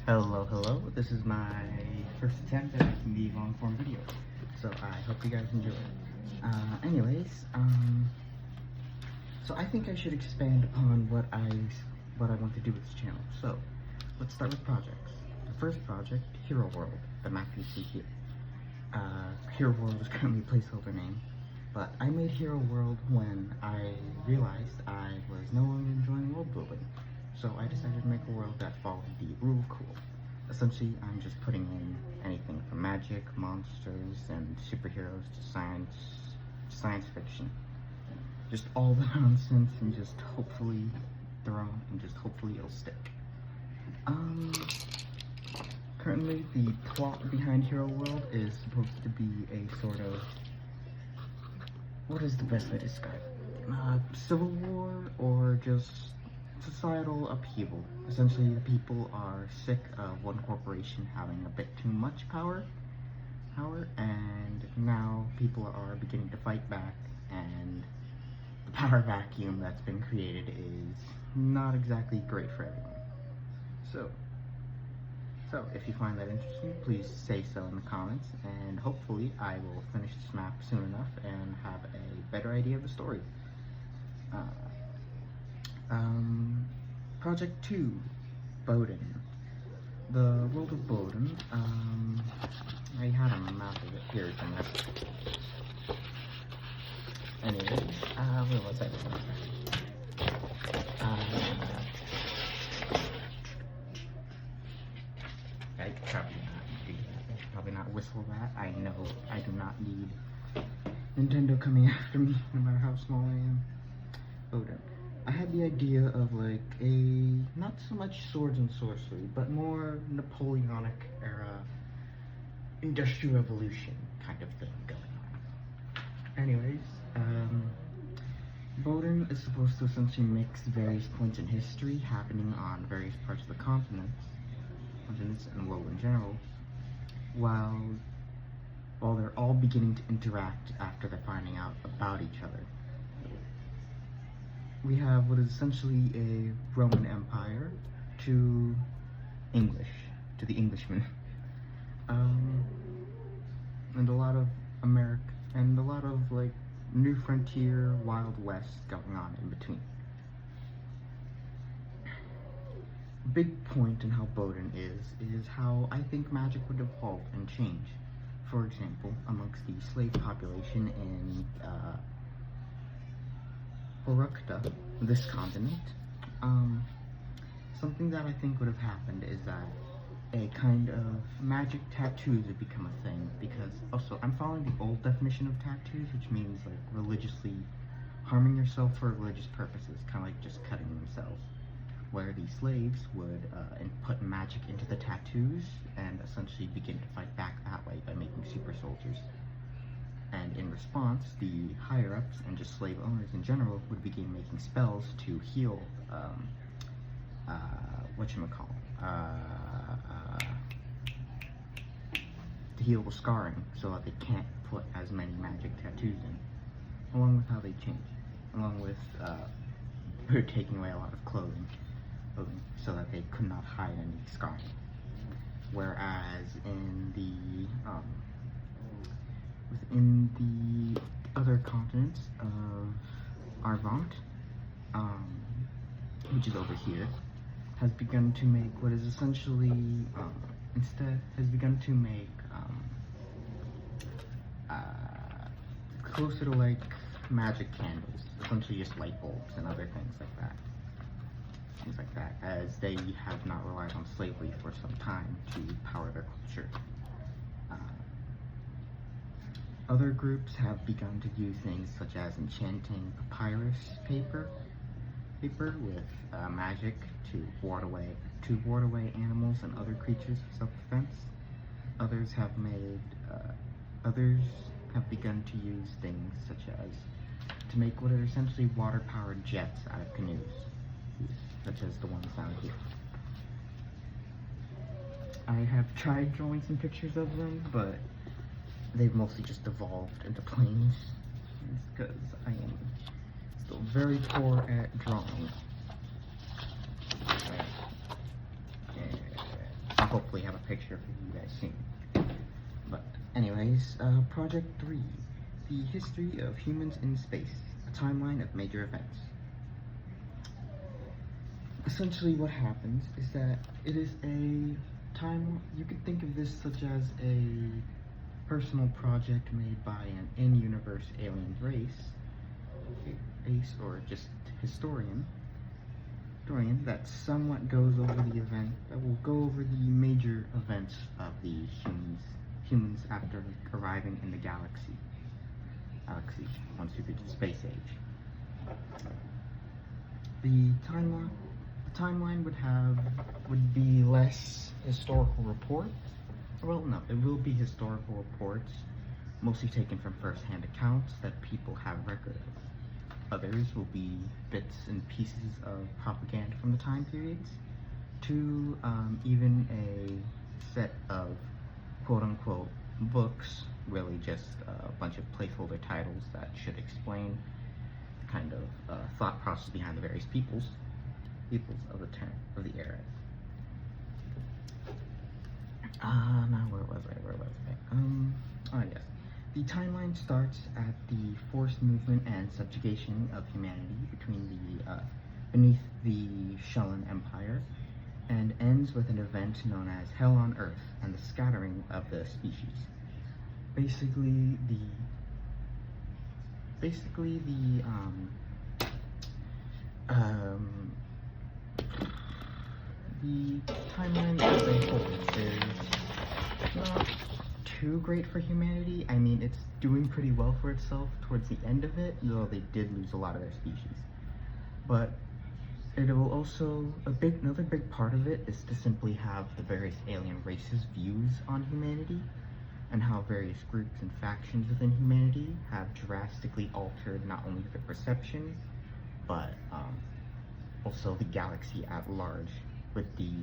Hello. This is my first attempt at making the long form video, so I hope you guys enjoy it. So I think I should expand upon what I want to do with this channel. So let's start with projects. The first project, Hero World, the map you see here. Hero World is currently a placeholder name, but I made Hero World when I realized I was no longer enjoying world building. So I decided to make a world that followed the rule of cool. Essentially, I'm just putting in anything from magic, monsters, and superheroes to science fiction. Just all the nonsense and just hopefully thrown and just hopefully it'll stick. Currently the plot behind Hero World is supposed to be a sort of, what is the best way to describe it? Civil war or just societal upheaval. Essentially, the people are sick of one corporation having a bit too much power, and now people are beginning to fight back, and the power vacuum that's been created is not exactly great for everyone. So if you find that interesting, please say so in the comments, and hopefully I will finish this map soon enough and have a better idea of the story. Project 2, Bowden. The world of Bowden, I had a map of it here somewhere. Anyways, where was I? I could probably not do that. I should probably not whistle that. I know I do not need Nintendo coming after me, no matter how small I am. Bowden. I had the idea of like a, not so much swords and sorcery, but more Napoleonic era Industrial Revolution kind of thing going on. Anyways, Bowden is supposed to essentially mix various points in history happening on various parts of the continents and world in general, while they're all beginning to interact after they're finding out about each other. We have what is essentially a Roman Empire to English, to the Englishmen, and a lot of like New Frontier, Wild West going on in between. Big point in how Bowden is how I think magic would evolve and change. For example, amongst the slave population in Urukta, this continent, something that I think would have happened is that a kind of magic tattoos would become a thing, because also I'm following the old definition of tattoos, which means like religiously harming yourself for religious purposes, kind of like just cutting themselves, where the slaves would put magic into the tattoos and essentially begin to fight back that way by making super soldiers. And in response, the higher-ups and just slave owners in general would begin making spells to heal, to heal the scarring, so that they can't put as many magic tattoos in, along with how they change, along with taking away a lot of clothing, so that they could not hide any scarring. Whereas in within the other continents of Arvant, which is over here, has begun to make what is essentially, closer to like magic candles, essentially just light bulbs and other things like that, as they have not relied on slavery for some time to power their culture. Other groups have begun to use things such as enchanting papyrus paper with magic to ward away animals and other creatures for self-defense. Others have begun to use things such as to make what are essentially water-powered jets out of canoes, such as the ones down here. I have tried drawing some pictures of them, but they've mostly just evolved into planes, because I am still very poor at drawing. hopefully have a picture for you guys soon. But anyways, Project 3, the history of humans in space, a timeline of major events. Essentially what happens is that it is a time, you could think of this such as a personal project made by an in-universe alien race, or just historian that somewhat goes over the event, that will go over the major events of the humans after arriving in the galaxy once we reach the space age. The timeline would be less historical reports. Well, no, it will be historical reports, mostly taken from first-hand accounts that people have record of. Others will be bits and pieces of propaganda from the time periods, to even a set of quote-unquote books, really just a bunch of placeholder titles that should explain the kind of thought process behind the various peoples of the era. Now where was I? Oh yes. The timeline starts at the forced movement and subjugation of humanity beneath the Shellan Empire, and ends with an event known as Hell on Earth and the scattering of the species. Basically the timeline as a whole is not too great for humanity. I mean, it's doing pretty well for itself towards the end of it, though they did lose a lot of their species. But it will also, another big part of it is to simply have the various alien races' views on humanity, and how various groups and factions within humanity have drastically altered not only their perception, but also the galaxy at large, with the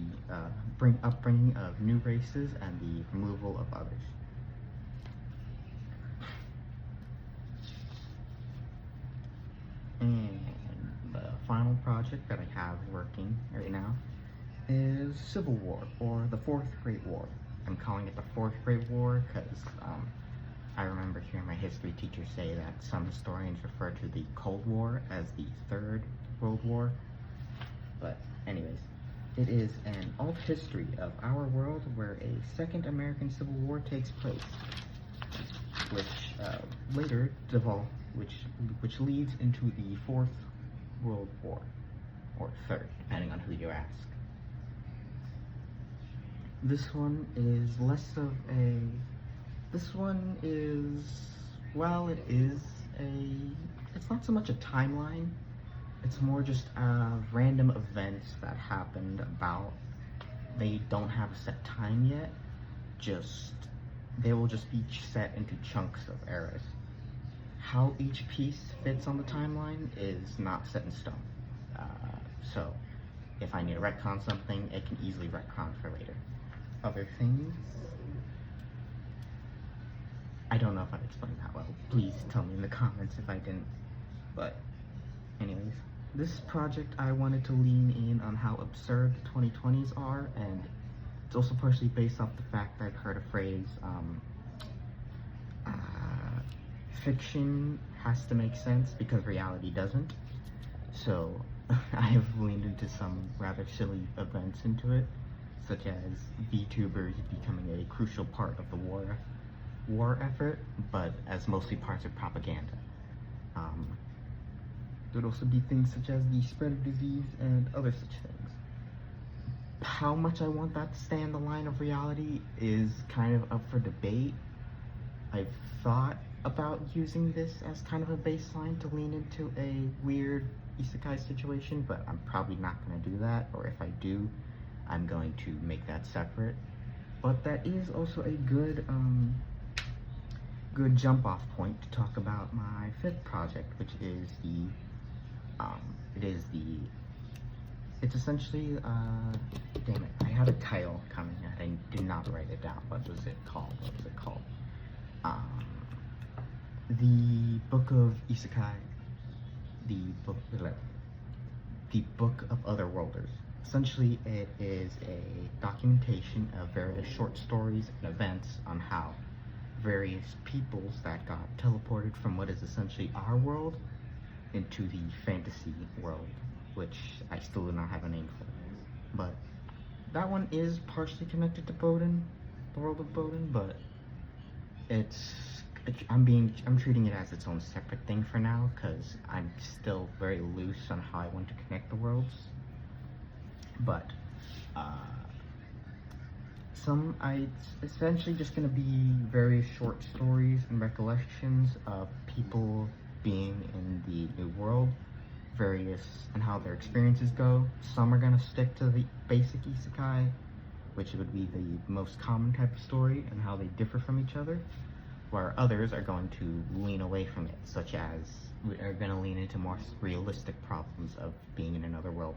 upbringing of new races and the removal of others. And the final project that I have working right now is Civil War, or the Fourth Great War. I'm calling it the Fourth Great War because I remember hearing my history teacher say that some historians refer to the Cold War as the Third World War. But anyways, it is an alt history of our world where a second American Civil War takes place, which later devolved, which leads into the Fourth World War, or Third, depending on who you ask. This one is less of a, well, it's not so much a timeline, it's more just random events that happened about, they don't have a set time yet, they will just be set into chunks of eras. How each piece fits on the timeline is not set in stone. So if I need to retcon something, it can easily retcon for later. Other things, I don't know if I explained that well. Please tell me in the comments if I didn't. But anyways, this project I wanted to lean in on how absurd the 2020s are, and it's also partially based off the fact that I've heard a phrase, fiction has to make sense because reality doesn't. So I have leaned into some rather silly events into it, such as VTubers becoming a crucial part of the war effort, but as mostly parts of propaganda. There would also be things such as the spread of disease and other such things. How much I want that to stay in the line of reality is kind of up for debate. I've thought about using this as kind of a baseline to lean into a weird isekai situation, but I'm probably not going to do that, or if I do, I'm going to make that separate. But that is also a good jump off point to talk about my fifth project, which is it's essentially, damn it, I had a title coming and I did not write it down. What was it called? The Book of Isekai, the Book of Otherworlders. Essentially, it is a documentation of various short stories and events on how various peoples that got teleported from what is essentially our world into the fantasy world, which I still do not have a name for. But that one is partially connected to Bowden, the world of Bowden, but I'm treating it as its own separate thing for now, because I'm still very loose on how I want to connect the worlds. But it's essentially just going to be various short stories and recollections of people being in the new world, and how their experiences go. Some are going to stick to the basic isekai, which would be the most common type of story, and how they differ from each other, where others are going to lean away from it, such as are going to lean into more realistic problems of being in another world,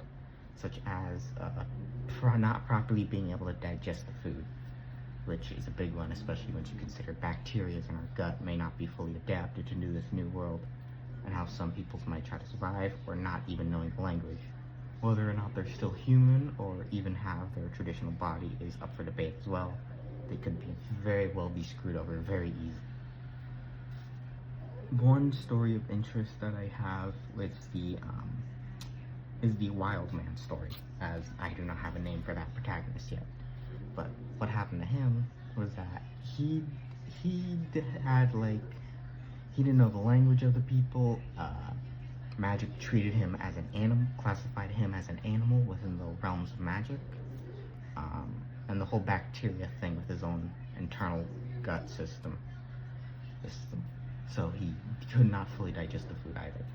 such as not properly being able to digest the food, which is a big one, especially once you consider bacteria in our gut may not be fully adapted to this new world, and how some peoples might try to survive or not even knowing the language. Whether or not they're still human or even have their traditional body is up for debate as well. They could very well be screwed over very easily. One story of interest that I have is the Wild Man story, as I do not have a name for that protagonist yet. But what happened to him was that he didn't know the language of the people. Magic treated him as an animal, classified him as an animal within the realms of magic, and the whole bacteria thing with his own internal gut system. So he could not fully digest the food either.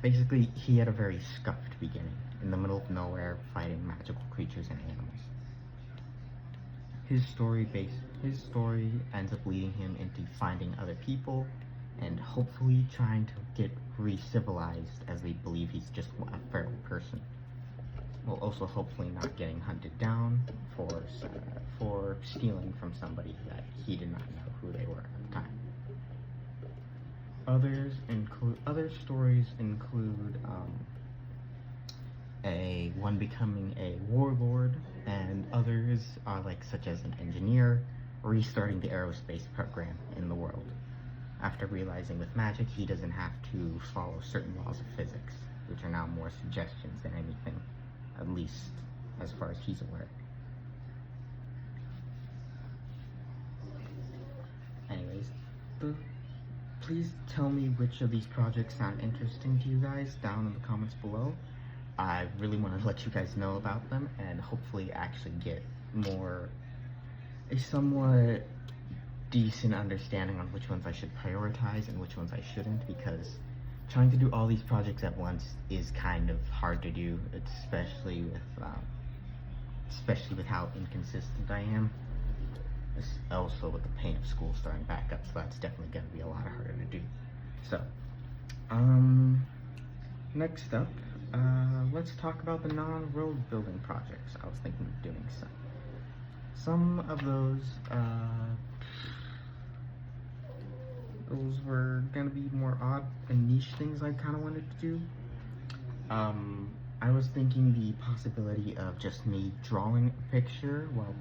Basically, he had a very scuffed beginning, in the middle of nowhere, fighting magical creatures and animals. His story ends up leading him into finding other people, and hopefully trying to get re-civilized, as they believe he's just a feral person. While also hopefully not getting hunted down for stealing from somebody that he did not know who they were at the time. Other stories include one becoming a warlord, and others are such as an engineer restarting the aerospace program in the world, after realizing with magic he doesn't have to follow certain laws of physics, which are now more suggestions than anything, at least as far as he's aware. Anyways, please tell me which of these projects sound interesting to you guys down in the comments below. I really want to let you guys know about them, and hopefully actually get a somewhat decent understanding on which ones I should prioritize and which ones I shouldn't, because trying to do all these projects at once is kind of hard to do, especially with how inconsistent I am. Also with the pain of school starting back up, so that's definitely going to be a lot harder to do. So, next up, let's talk about the non-road building projects I was thinking of doing. Some of those were going to be more odd and niche things I kind of wanted to do. I was thinking the possibility of just me drawing a picture while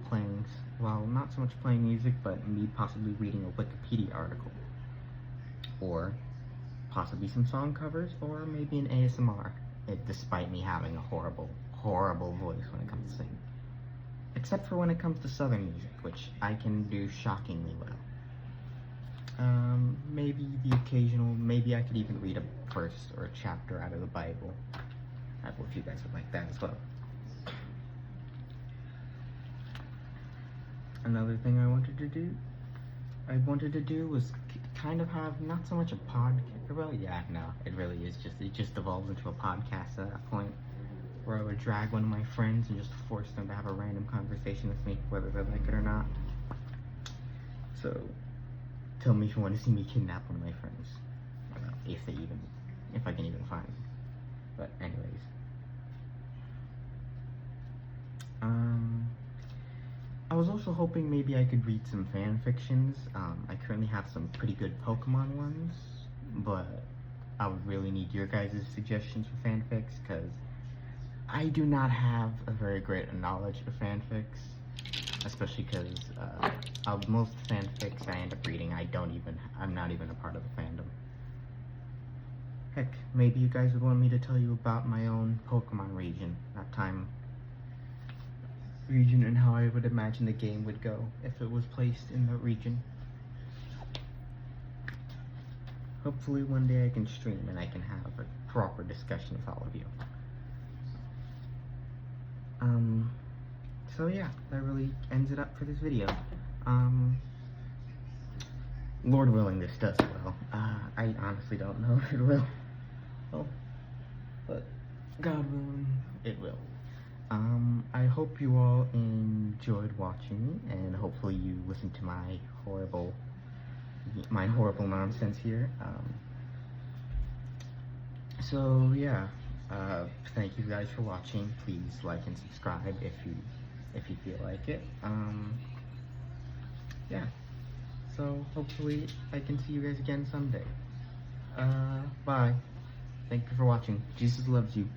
not so much playing music, but me possibly reading a Wikipedia article, or possibly some song covers, or maybe an ASMR, despite me having a horrible voice when it comes to singing. Except for when it comes to Southern music, which I can do shockingly well. Maybe maybe I could even read a verse or a chapter out of the Bible. I hope you guys would like that as well. Another thing I wanted to do was kind of have not so much a podcast. Well, yeah, no, it really is it just evolves into a podcast at that point, where I would drag one of my friends and just force them to have a random conversation with me, whether they like it or not. So, tell me if you want to see me kidnap one of my friends. I don't know, if I can even find them. But anyways. I was also hoping maybe I could read some fan fictions. I currently have some pretty good Pokemon ones, but I would really need your guys' suggestions for fanfics, because I do not have a very great knowledge of fanfics, especially because of most fanfics I end up reading, I'm not even a part of the fandom. Heck, maybe you guys would want me to tell you about my own Pokemon region, and how I would imagine the game would go if it was placed in the region. Hopefully one day I can stream and I can have a proper discussion with all of you. So yeah, that really ends it up for this video. Lord willing, this does well. I honestly don't know if it will. Oh, but God willing, it will. I hope you all enjoyed watching, and hopefully you listened to my horrible nonsense here. So yeah, thank you guys for watching. Please like and subscribe if you feel like it. Yeah. So hopefully I can see you guys again someday. Bye. Thank you for watching. Jesus loves you.